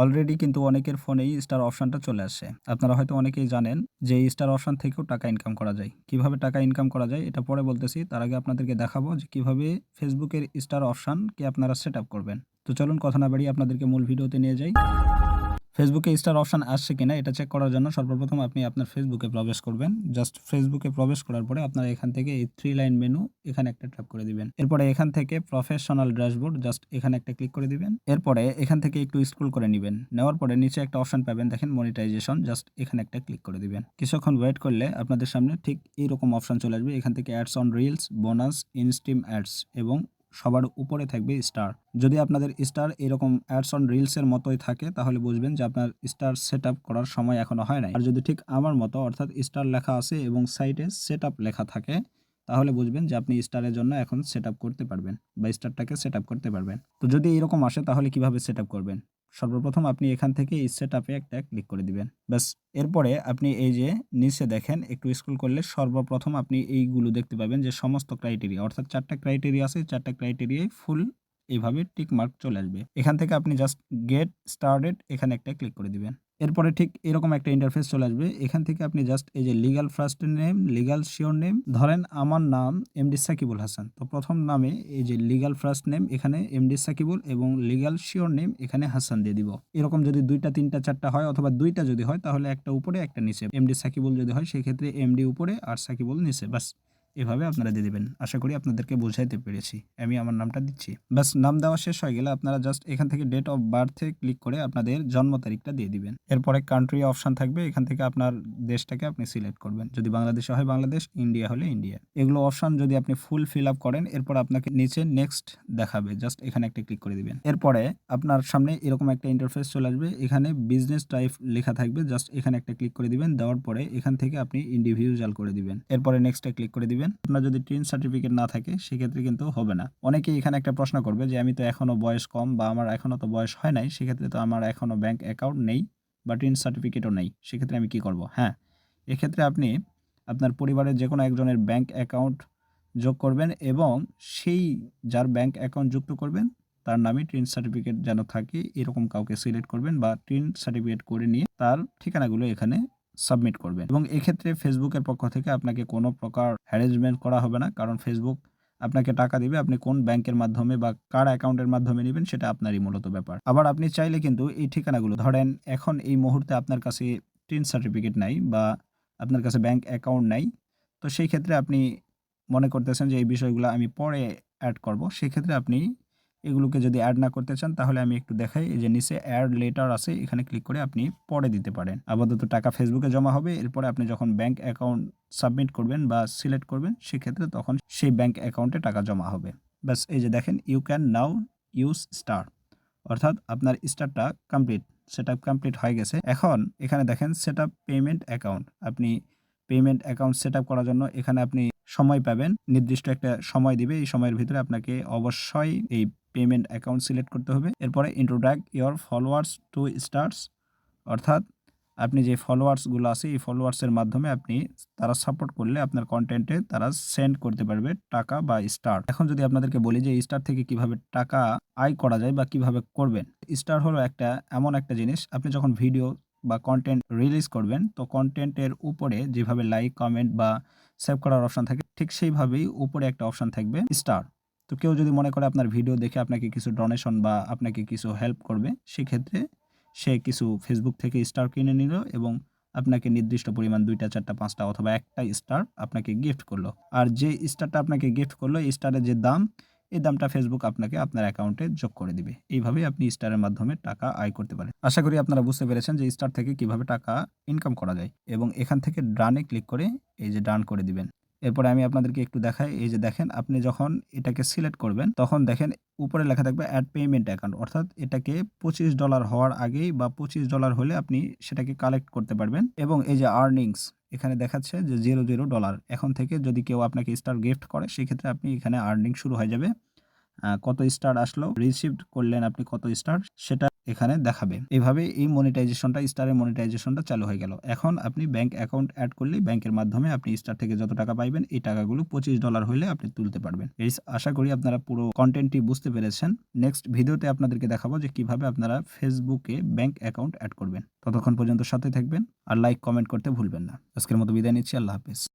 Already কিন্তু অনেকের ফোনেই স্টার অপশনটা চলে আসে। আপনারা হয়তো অনেকেই জানেন যে এই স্টার অপশন থেকেও টাকা ইনকাম করা যায়। কিভাবে টাকা ইনকাম করা যায় এটা পরে বলতেছি। তার আগে আপনাদেরকে দেখাবো যে কিভাবে ফেসবুকের স্টার অপশনকে আপনারা সেটআপ করবেন। তো চলুন কথা না বাড়িয়ে আপনাদেরকে মূল ভিডিওতে নিয়ে যাই। ফেসবুকে স্টার অপশন আসছে কিনা এটা চেক করার জন্য সর্বপ্রথম আপনি আপনার ফেসবুকে প্রবেশ করবেন। জাস্ট ফেসবুকে প্রবেশ করার পরে আপনারা এখান থেকে এই 3 লাইন মেনু এখানে একটা ট্যাপ করে দিবেন। এরপরে এখান থেকে প্রফেশনাল ড্যাশবোর্ড জাস্ট এখানে একটা ক্লিক করে দিবেন। এরপরে এখান থেকে একটু স্ক্রল করে নিবেন। নেওয়ার পরে নিচে একটা অপশন পাবেন দেখেন মনিটাইজেশন জাস্ট এখানে একটা ক্লিক করে দিবেন। কিছুক্ষণ ওয়েট করলে আপনাদের সামনে ঠিক এইরকম অপশন চলে আসবে। এখান থেকে ads on reels, bonus, instream ads এবং সবার উপরে থাকবে স্টার। যদি আপনাদের স্টার এরকম অ্যাডস অন রিলস এর মতোই থাকে তাহলে বুঝবেন যে আপনার স্টার সেটআপ করার সময় এখনো হয় নাই। আর যদি ঠিক আমার মতো অর্থাৎ স্টার লেখা আছে এবং সাইডে সেটআপ লেখা থাকে তাহলে বুঝবেন যে আপনি স্টারের জন্য এখন সেটআপ করতে পারবেন বা স্টারটাকে সেটআপ করতে পারবেন। তো যদি এরকম আসে তাহলে কিভাবে সেটআপ করবেন? সর্বপ্রথম আপনি এখান থেকে এই সেটআপে একটা ক্লিক করে দিবেন। ব্যাস এরপরে আপনি এই যে নিচে দেখেন একটু স্ক্রল করলে সর্বপ্রথম আপনি এইগুলো দেখতে পাবেন যে সমস্ত ক্রাইটেরিয়া অর্থাৎ ৪ টা ক্রাইটেরিয়া আছে ৪ টা ক্রাইটেরিয়ায় ফুল এইভাবে টিক মার্ক চলে আসবে। এখান থেকে আপনি জাস্ট গেট স্টার্টেড এখানে একটা ক্লিক করে দিবেন। এরপরে ঠিক এরকম একটা ইন্টারফেস চলে আসবে। এখান থেকে আপনি জাস্ট এই যে legal first name, legal sure name ধরেন আমার নাম এমডি সাকিবুল হাসান। তো প্রথম নামে এই যে লিগ্যাল ফার্স্ট নেম এখানে এমডি সাকিবুল এবং লিগ্যাল শিওর নেম এখানে হাসান দিয়ে দিব। এরকম যদি ২ টা ৩ টা ৪ টা হয় অথবা ২ টা যদি হয় তাহলে একটা উপরে একটা নিচে। এমডি সাকিবুল যদি হয় সেক্ষেত্রে এমডি উপরে আর সাকিবুল নিচে। বাস এভাবে আপনারা দিয়ে দিবেন। আশা করি আপনাদেরকে বোঝাইতে পেরেছি। আমি আমার নামটা দিচ্ছি। ব্যাস নাম দেওয়া শেষ হয়ে গেলে আপনারা জাস্ট এখান থেকে ডেট অফ বার্থ এ ক্লিক করে আপনাদের জন্ম তারিখটা দিয়ে দিবেন। এরপরে কান্ট্রি অপশন থাকবে। এখান থেকে আপনার দেশটাকে আপনি সিলেক্ট করবেন। যদি বাংলাদেশে হয় বাংলাদেশ, ইন্ডিয়া হলে ইন্ডিয়া। এগুলো অপশন যদি আপনি ফুল ফিল আপ করেন এরপর আপনাকে নিচে নেক্সট দেখাবে। জাস্ট এখানে একটা ক্লিক করে দিবেন। এরপরে আপনার সামনে এরকম একটা ইন্টারফেস চলে আসবে। এখানে বিজনেস টাইপ লেখা থাকবে। জাস্ট এখানে একটা ক্লিক করে দিবেন। দেওয়ার পরে এখান থেকে আপনি ইন্ডিভিজুয়াল করে দিবেন। এরপরে নেক্সট এ ক্লিক করে দিবেন। আপনার যদি টিন সার্টিফিকেট না থাকে সেক্ষেত্রে কিন্তু হবে না। অনেকেই এখানে একটা প্রশ্ন করবে যে আমি তো এখনো বয়স কম বা আমার এখনো তো বয়স হয় নাই। সেক্ষেত্রে তো আমার এখনো ব্যাংক অ্যাকাউন্ট নেই বা টিন সার্টিফিকেটও নেই। সেক্ষেত্রে আমি কি করব? হ্যাঁ, এক্ষেত্রে আপনি আপনার পরিবারের যেকোনো একজনের ব্যাংক অ্যাকাউন্ট যোগ করবেন এবং সেই যার ব্যাংক অ্যাকাউন্ট যুক্ত করবেন তার নামে টিন সার্টিফিকেট যেন থাকে এরকম কাউকে সিলেক্ট করবেন বা টিন সার্টিফিকেট করে নিয়ে তার ঠিকানাগুলো এখানে সাবমিট করবেন এবং এক্ষেত্রে ফেসবুকের পক্ষ থেকে আপনাকে কোনো প্রকার হ্যারাসমেন্ট করা হবে না। কারণ ফেসবুক আপনাকে টাকা দিবে। আপনি কোন ব্যাংকের মাধ্যমে বা কার অ্যাকাউন্টের মাধ্যমে নিবেন সেটা আপনারই মূলত ব্যাপার। আবার আপনি চাইলে কিন্তু এই ঠিকানাগুলো ধরেন এখন এই মুহূর্তে আপনার কাছে টিন সার্টিফিকেট নাই বা আপনার কাছে ব্যাংক অ্যাকাউন্ট নাই। তো সেই ক্ষেত্রে আপনি মনে করতেছেন যে এই বিষয়গুলো আমি পরে এড করব। সেক্ষেত্রে আপনি এগুলোকে যদি এড না করতে চান তাহলে আমি একটু দেখাই। এই যে নিচে এড লেটার আছে এখানে ক্লিক করে আপনি পরে দিতে পারেন। আপাতত টাকা ফেসবুকে জমা হবে। এরপরে আপনি যখন ব্যাংক অ্যাকাউন্ট সাবমিট করবেন বা সিলেক্ট করবেন সেক্ষেত্রে তখন সেই ব্যাংক অ্যাকাউন্টে টাকা জমা হবে। ব্যাস এই যে দেখেন you can now use star অর্থাৎ আপনার স্টারটা কমপ্লিট সেটআপ কমপ্লিট হয়ে গেছে। এখন এখানে দেখেন সেটআপ পেমেন্ট অ্যাকাউন্ট। আপনি পেমেন্ট অ্যাকাউন্ট সেটআপ করার জন্য এখানে আপনি সময় পাবেন। নির্দিষ্ট একটা সময় দিবে। এই সময়ের ভিতরে আপনাকে অবশ্যই এই পেমেন্ট অ্যাকাউন্ট সিলেক্ট করতে হবে। এরপরে ইন্ট্রোডাক্ট ইওর ফলোয়ার্স টু স্টার্স অর্থাৎ আপনি যে ফলোয়ার্সগুলো আছে এই ফলোয়ার্সের মাধ্যমে আপনি তারা সাপোর্ট করলে আপনার কনটেন্টে তারা সেন্ড করতে পারবে টাকা বা স্টার। এখন যদি আপনাদেরকে বলি যে স্টার থেকে কিভাবে টাকা আয় করা যায় বা কিভাবে করবেন। স্টার হলো একটা এমন একটা জিনিস আপনি যখন ভিডিও বা কনটেন্ট রিলিজ করবেন তো কনটেন্টের উপরে যেভাবে লাইক, কমেন্ট বা সেভ করার অপশন থাকে ঠিক সেইভাবেই উপরে একটা অপশন থাকবে স্টার। তো কেউ যদি মনে করে আপনার ভিডিও দেখে আপনাকে কিছু ডোনেশন বা আপনাকে কিছু হেল্প করবে সেক্ষেত্রে সে কিছু ফেসবুক থেকে স্টার কিনে নিল এবং আপনাকে নির্দিষ্ট পরিমাণ ২ টা ৪ টা ৫ টা অথবা একটা স্টার আপনাকে গিফট করলো। আর যে স্টারটা আপনাকে গিফট করলো এই স্টারের যে দাম এই দামটা ফেসবুক আপনাকে আপনার অ্যাকাউন্টে যোগ করে দিবে। এইভাবেই আপনি স্টারের মাধ্যমে টাকা আয় করতে পারেন। আশা করি আপনারা বুঝতে পেরেছেন যে স্টার থেকে কিভাবে টাকা ইনকাম করা যায় এবং এখান থেকে ডানে ক্লিক করে এই যে ডান করে দিবেন। এরপরে আমি আপনাদেরকে একটু দেখাই। এই যে দেখেন আপনি যখন এটাকে সিলেক্ট করবেন তখন দেখেন উপরে লেখা থাকবে অ্যাড পেমেন্ট অ্যাকাউন্ট অর্থাৎ এটাকে $25 হওয়ার আগেই বা $25 হলে আপনি সেটাকে কালেক্ট করতে পারবেন এবং এই যে আর্নিংস এখানে দেখাচ্ছে যে $00 এখন থেকে যদি কেউ আপনাকে স্টার গিফট করে সেক্ষেত্রে আপনি এখানে আর্নিং শুরু হয়ে যাবে। কত স্টার আসলো, রিসিভড করলেন আপনি কত স্টার সেটা এখানে দেখাবে। এভাবে এই মনিটাইজেশনটা স্টারের মনিটাইজেশনটা চালু হয়ে গেল। এখন আপনি ব্যাংক অ্যাকাউন্ট এড করলেই ব্যাংকের মাধ্যমে আপনি স্টার থেকে যত টাকা পাইবেন এই টাকাগুলো $25 হইলে আপনি তুলতে পারবেন। আশা করি আপনারা পুরো কনটেন্টটি বুঝতে পেরেছেন। নেক্সট ভিডিওতে আপনাদেরকে দেখাবো যে কিভাবে আপনারা ফেসবুকে ব্যাংক অ্যাকাউন্ট এড করবেন। ততক্ষণ পর্যন্ত সাথে থাকবেন আর লাইক কমেন্ট করতে ভুলবেন না। আজকের মতো বিদায় নিচ্ছি। আল্লাহ হাফেজ।